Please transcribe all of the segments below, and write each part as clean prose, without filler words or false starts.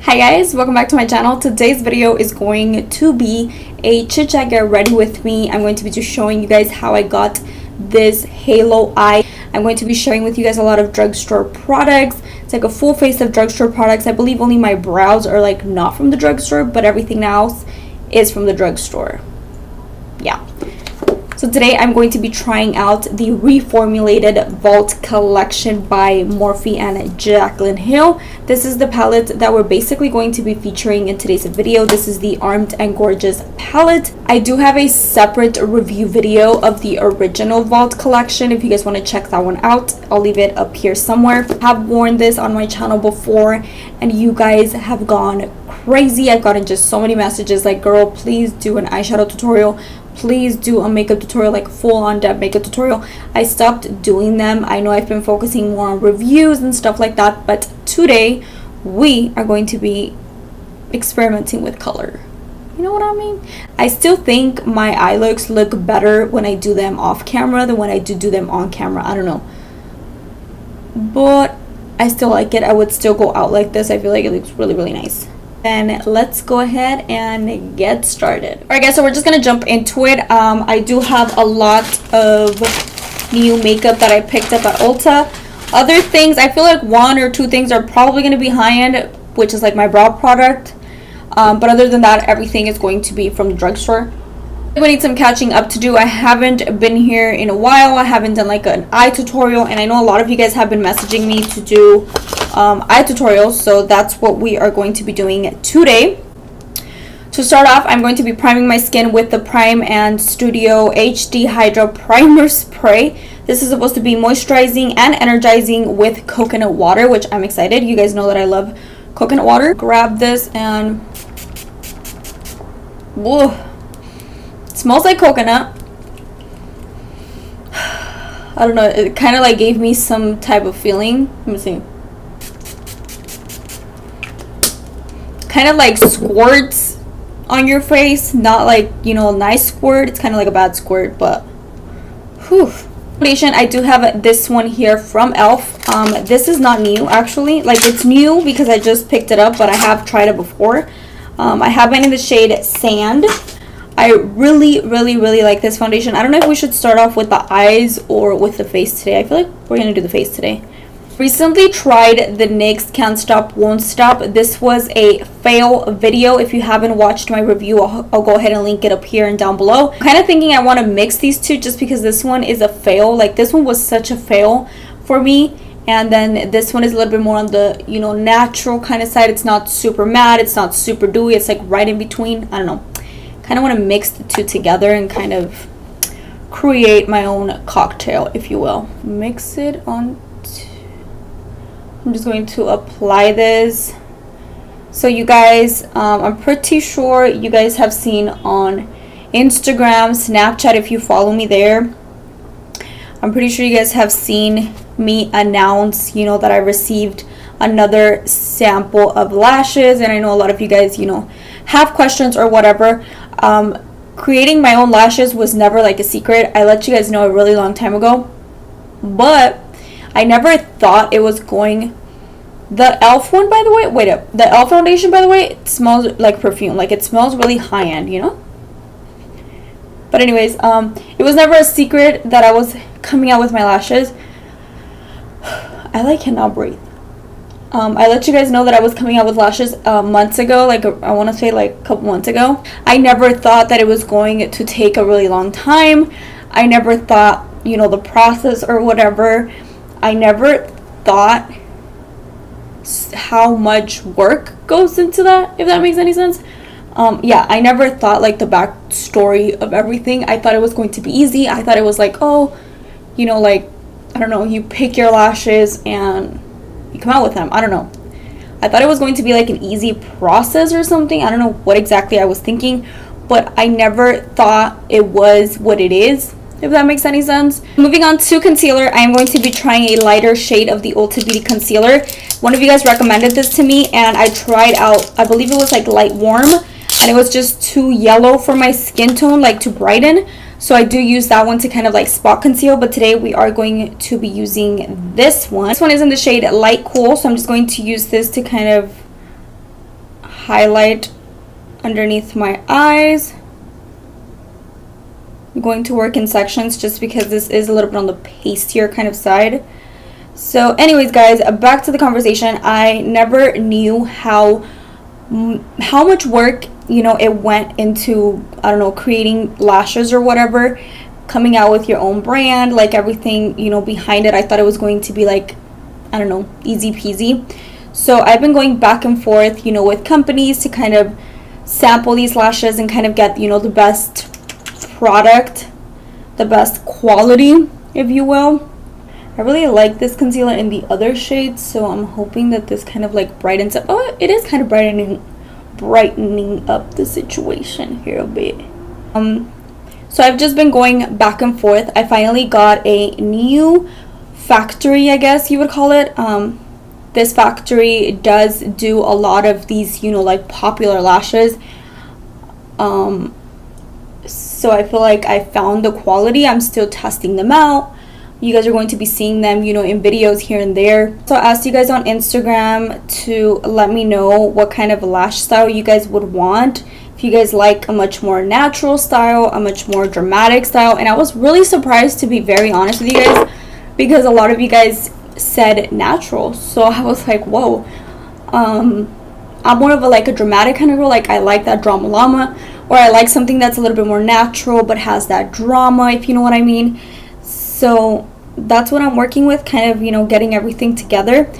Hi guys, welcome back to my channel. Today's video is going to be a chit chat get ready with me. I'm going to be just showing you guys how I got this halo eye. I'm going to be sharing with you guys a lot of drugstore products. It's like a full face of drugstore products. I believe only my brows are like not from the drugstore, but everything else is from the drugstore. Yeah. So today I'm going to be trying out the reformulated Vault collection by Morphe and Jaclyn Hill. This is the palette that we're basically going to be featuring in today's video. This is the Armed and Gorgeous palette. I do have a separate review video of the original Vault collection. If you guys want to check that one out, I'll leave it up here somewhere. I have worn this on my channel before and you guys have gone crazy. I've gotten just so many messages like, girl, please do an eyeshadow tutorial. Please do a makeup tutorial, like full on depth makeup tutorial. I stopped doing them. I know I've been focusing more on reviews and stuff like that, but today we are going to be experimenting with color. You know what I mean? I still think my eye looks look better when I do them off camera than when I do them on camera. I don't know, but I still like it. I would still go out like this. I feel like it looks really nice. And let's go ahead and get started. All right guys, so we're just gonna jump into it. I do have a lot of new makeup that I picked up at Ulta. Other things, I feel like one or two things are probably gonna be high-end, which is like my brow product, but other than that, everything is going to be from the drugstore. I need some catching up to do. I haven't been here in a while. I haven't done like an eye tutorial, and I know a lot of you guys have been messaging me to do eye tutorials, so that's what we are going to be doing today. To start off, I'm going to be priming my skin with the Prime and Studio HD Hydra Primer Spray. This is supposed to be moisturizing and energizing with coconut water, which I'm excited. You guys know that I love coconut water. Grab this and whoa, it smells like coconut. I don't know, it kind of like gave me some type of feeling. Let me see. Kind of like squirts on your face, not like, you know, a nice squirt. It's kind of like a bad squirt, but whew. Foundation, I do have this one here from elf. This is not new actually. Like, it's new because I just picked it up, but I have tried it before. I have it in the shade Sand. I really like this foundation. I don't know if we should start off with the eyes or with the face today. I feel like we're gonna do the face today. Recently tried the NYX Can't Stop Won't Stop. This was a fail video. If you haven't watched my review, I'll go ahead and link it up here and down below. I'm kind of thinking I want to mix these two just because this one is a fail. Like, this one was such a fail for me, and then this one is a little bit more on the, you know, natural kind of side. It's not super matte, it's not super dewy, it's like right in between. I don't know, kind of want to mix the two together and kind of create my own cocktail, if you will. Mix it on. I'm just going to apply this. So you guys, I'm pretty sure you guys have seen on Instagram, Snapchat, if you follow me there, I'm pretty sure you guys have seen me announce, you know, that I received another sample of lashes, and I know a lot of you guys, you know, have questions or whatever. Creating my own lashes was never like a secret. I let you guys know a really long time ago, but I never thought it was going. The e.l.f. one, by the way, wait up. The e.l.f. foundation, by the way, it smells like perfume. Like, it smells really high-end, you know? But anyways, it was never a secret that I was coming out with my lashes. I cannot breathe. I let you guys know that I was coming out with lashes months ago. Like, I want to say like a couple months ago. I never thought that it was going to take a really long time. I never thought, you know, the process or whatever. I never thought how much work goes into that, if that makes any sense. Yeah, I never thought like the backstory of everything. I thought it was going to be easy. I thought it was like, oh, you know, like, I don't know, you pick your lashes and you come out with them. I don't know. I thought it was going to be like an easy process or something. I don't know what exactly I was thinking, but I never thought it was what it is, if that makes any sense. Moving on to concealer, I am going to be trying a lighter shade of the Ulta Beauty concealer. One of you guys recommended this to me, and I tried out, I believe it was like light warm, and it was just too yellow for my skin tone, like to brighten. So I do use that one to kind of like spot conceal, but today we are going to be using this one. This one is in the shade Light Cool, so I'm just going to use this to kind of highlight underneath my eyes. I'm going to work in sections just because this is a little bit on the pastier kind of side. So anyways, guys, back to the conversation. I never knew how much work, you know, it went into, I don't know, creating lashes or whatever, coming out with your own brand, like everything, you know, behind it. I thought it was going to be like, I don't know, easy peasy. So I've been going back and forth, you know, with companies to kind of sample these lashes and kind of get, you know, the best product, the best quality, if you will. I really like this concealer in the other shades, so I'm hoping that this kind of like brightens up. Oh, it is kind of brightening up the situation here a bit. So I've just been going back and forth. I finally got a new factory, I guess you would call it. This factory does do a lot of these, you know, like popular lashes. So I feel like I found the quality. I'm still testing them out. You guys are going to be seeing them, you know, in videos here and there. So I asked you guys on Instagram to let me know what kind of lash style you guys would want. If you guys like a much more natural style, a much more dramatic style. And I was really surprised, to be very honest with you guys, because a lot of you guys said natural. So I was like, whoa. I'm more of a dramatic kind of girl. Like, I like that drama llama, or I like something that's a little bit more natural but has that drama, if you know what I mean. So that's what I'm working with, kind of, you know, getting everything together.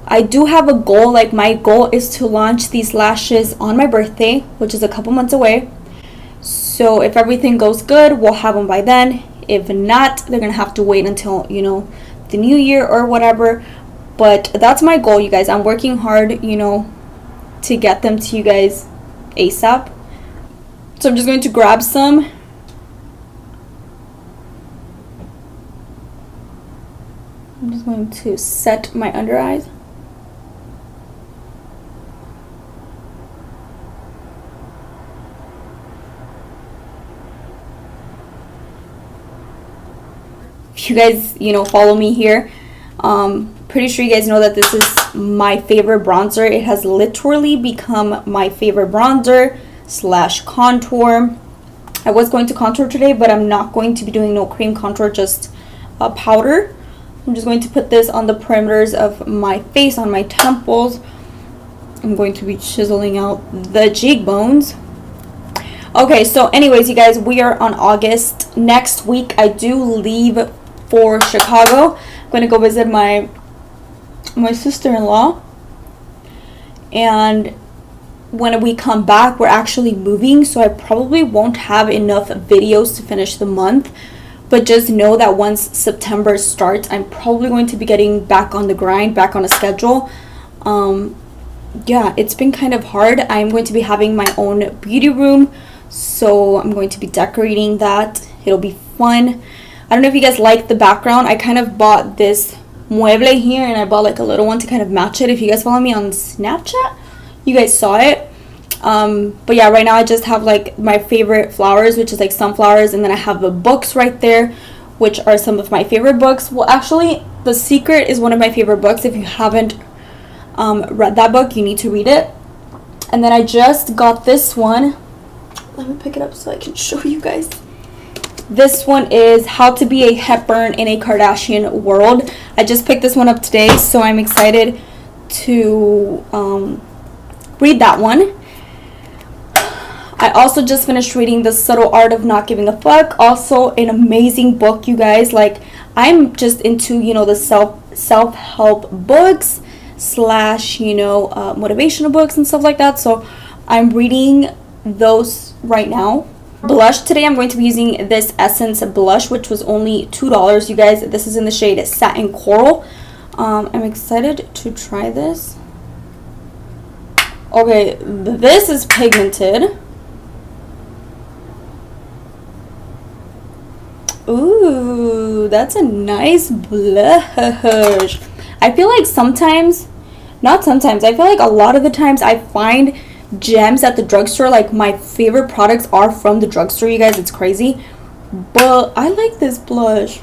I do have a goal. Like, my goal is to launch these lashes on my birthday, which is a couple months away. So if everything goes good, we'll have them by then. If not, they're gonna have to wait until, you know, the new year or whatever. But that's my goal, you guys. I'm working hard, you know, to get them to you guys ASAP. So I'm just going to grab some. I'm just going to set my under eyes. If you guys, you know, follow me here, pretty sure you guys know that this is my favorite bronzer. It has literally become my favorite bronzer / contour. I was going to contour today, but I'm not going to be doing no cream contour, just a powder. I'm just going to put this on the perimeters of my face, on my temples. I'm going to be chiseling out the cheekbones. Okay, so anyways, you guys, we are on August. Next week, I do leave for Chicago. I'm going to go visit my sister-in-law. And when we come back, we're actually moving, so I probably won't have enough videos to finish the month. But just know that once September starts, I'm probably going to be getting back on the grind, back on a schedule. Yeah, it's been kind of hard. I'm going to be having my own beauty room, so I'm going to be decorating that. It'll be fun. I don't know if you guys like the background. I kind of bought this mueble here, and I bought like a little one to kind of match it. If you guys follow me on Snapchat, you guys saw it. But yeah, right now I just have like my favorite flowers, which is like sunflowers, and then I have the books right there, which are some of my favorite books. Well, actually, The Secret is one of my favorite books. If you haven't read that book, you need to read it. And then I just got this one. Let me pick it up so I can show you guys. This one is How to Be a Hepburn in a Kardashian World. I just picked this one up today, so I'm excited to read that one. I also just finished reading The Subtle Art of Not Giving a Fuck. Also an amazing book, you guys. Like, I'm just into, you know, the self-help books / you know, motivational books and stuff like that. So I'm reading those right now. Blush today, I'm going to be using this Essence blush, which was only $2, you guys. This is in the shade Satin Coral. I'm excited to try this. Okay, this is pigmented. Ooh, that's a nice blush. I feel like sometimes, not sometimes, I feel like a lot of the times I find gems at the drugstore. Like, my favorite products are from the drugstore, you guys. It's crazy, but I like this blush.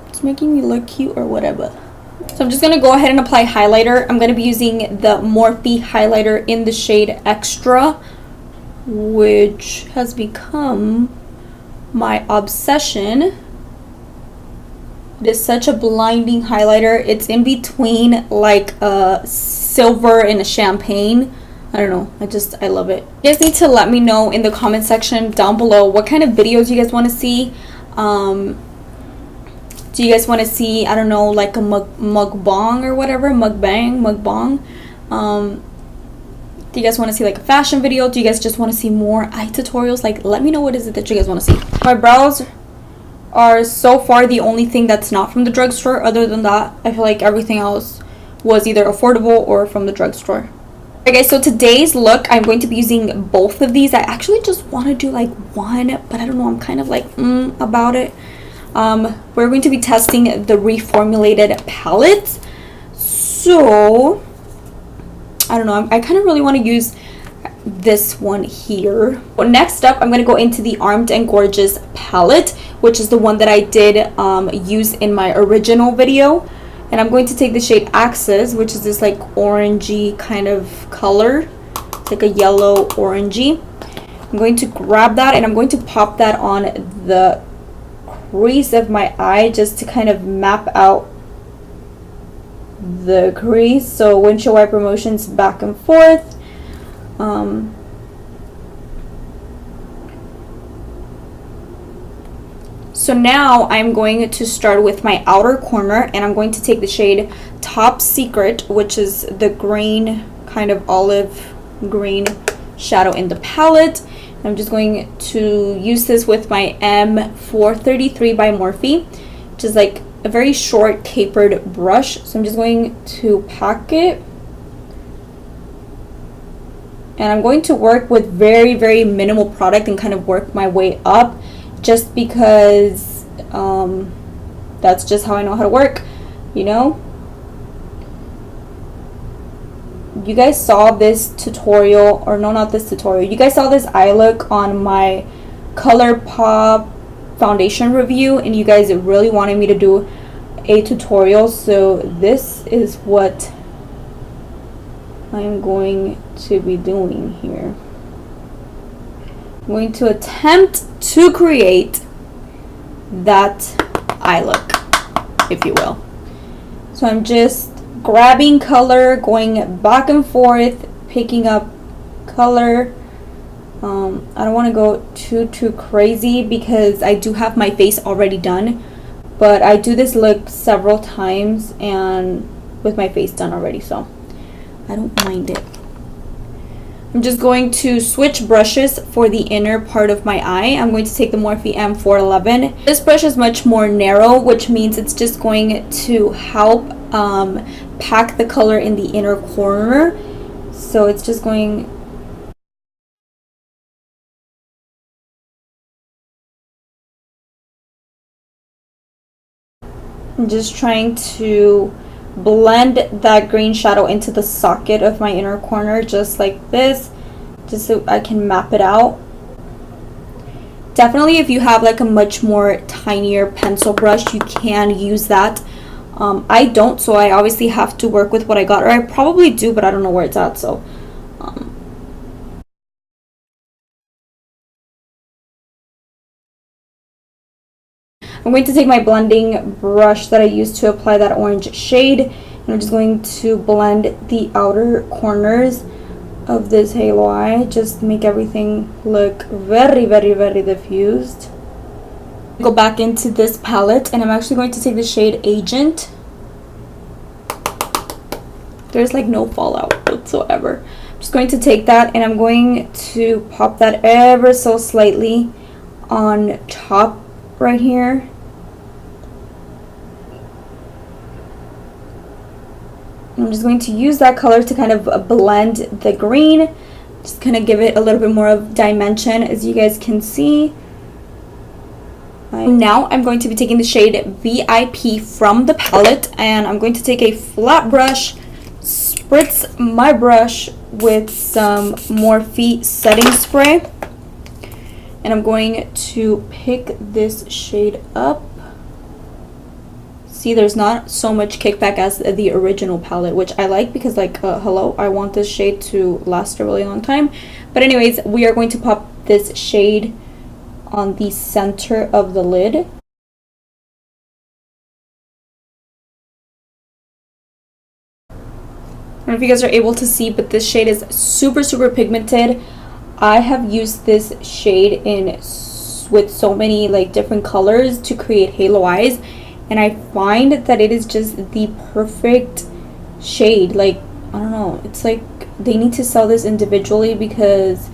It's making me look cute or whatever. So I'm just going to go ahead and apply highlighter. I'm going to be using the Morphe highlighter in the shade Extra, which has become my obsession. It is such a blinding highlighter. It's in between like a silver and a champagne. I don't know, I love it. You guys need to let me know in the comment section down below what kind of videos you guys want to see. Do you guys want to see, I don't know, like a mukbang or whatever, mukbang? Do you guys want to see like a fashion video? Do you guys just want to see more eye tutorials? Like, let me know what is it that you guys want to see. My brows are so far the only thing that's not from the drugstore. Other than that, I feel like everything else was either affordable or from the drugstore. Okay guys, so today's look, I'm going to be using both of these. I actually just want to do like one, but I don't know, I'm kind of like about it. We're going to be testing the reformulated palette. So I don't know, I kind of really want to use this one here. Well, next up, I'm going to go into the Armed and Gorgeous palette, which is the one that I did use in my original video. And I'm going to take the shade Axis, which is this like orangey kind of color. It's like a yellow orangey. I'm going to grab that and I'm going to pop that on the crease of my eye just to kind of map out the crease. So windshield wiper motions back and forth. So now I'm going to start with my outer corner, and I'm going to take the shade Top Secret, which is the green, kind of olive green shadow in the palette. I'm just going to use this with my M433 by Morphe, which is like a very short tapered brush. So I'm just going to pack it. And I'm going to work with very, very minimal product and kind of work my way up, just because that's just how I know how to work, you know? You guys saw this tutorial, or no, not this tutorial. You guys saw this eye look on my ColourPop foundation review, and you guys really wanted me to do a tutorial. So this is what I'm going to be doing here. I'm going to attempt to create that eye look, if you will. So I'm just grabbing color, going back and forth, picking up color. I don't want to go too crazy because I do have my face already done, but I do this look several times and with my face done already, so I don't mind it. I'm just going to switch brushes for the inner part of my eye. I'm going to take the Morphe M411. This brush is much more narrow, which means it's just going to help pack the color in the inner corner. So it's just going... I'm just trying to blend that green shadow into the socket of my inner corner, just like this, just so I can map it out. Definitely, if you have like a much more tinier pencil brush, you can use that. I don't, so I obviously have to work with what I got, or I probably do, but I don't know where it's at. So I'm going to take my blending brush that I used to apply that orange shade, and I'm just going to blend the outer corners of this halo eye, just make everything look very, very, very diffused. Go back into this palette, and I'm actually going to take the shade Agent. There's like no fallout whatsoever. I'm just going to take that, and I'm going to pop that ever so slightly on top right here. I'm just going to use that color to kind of blend the green, just kind of give it a little bit more of dimension, as you guys can see. Now I'm going to be taking the shade VIP from the palette, and I'm going to take a flat brush, spritz my brush with some Morphe setting spray, and I'm going to pick this shade up, See, there's not so much kickback as the original palette, which I like because, like, hello, I want this shade to last a really long time. But anyways, we are going to pop this shade on the center of the lid. I don't know if you guys are able to see, but this shade is super, super pigmented. I have used this shade with so many like different colors to create halo eyes, and I find that it is just the perfect shade. Like, I don't know, it's like they need to sell this individually, because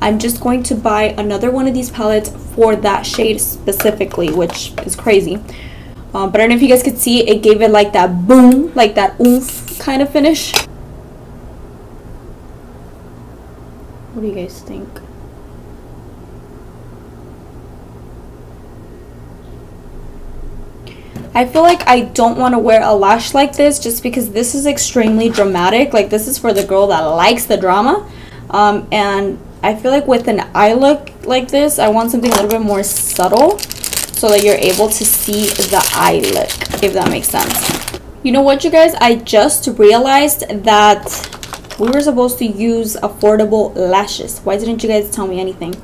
I'm just going to buy another one of these palettes for that shade specifically, which is crazy. But I don't know if you guys could see, it gave it like that boom, like that oomph kind of finish. What do you guys think? I feel like I don't want to wear a lash like this, just because this is extremely dramatic. Like, this is for the girl that likes the drama. And I feel like with an eye look like this, I want something a little bit more subtle, so that you're able to see the eye look, if that makes sense. You know what, you guys? I just realized that we were supposed to use affordable lashes. Why didn't you guys tell me anything?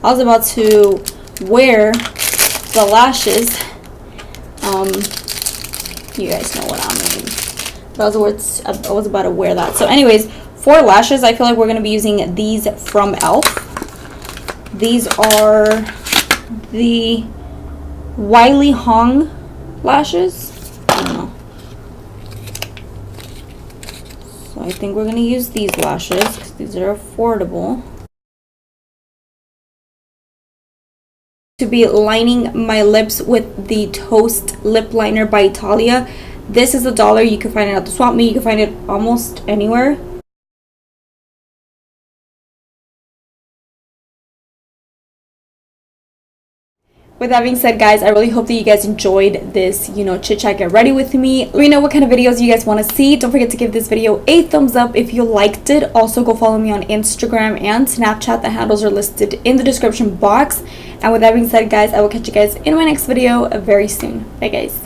I was about to wear the lashes. You guys know what I mean. But I was about to wear that. So anyways, for lashes, I feel like we're going to be using these from e.l.f. These are the Wiley Hong lashes. I don't know. So I think we're going to use these lashes because these are affordable. To be lining my lips with the Toast lip liner by Italia. This is $1. You can find it at the swap meet. You can find it almost anywhere. With that being said, guys, I really hope that you guys enjoyed this, chit chat, get ready with me. Let me know what kind of videos you guys want to see. Don't forget to give this video a thumbs up if you liked it. Also, go follow me on Instagram and Snapchat. The handles are listed in the description box. And with that being said, guys, I will catch you guys in my next video very soon. Bye, guys.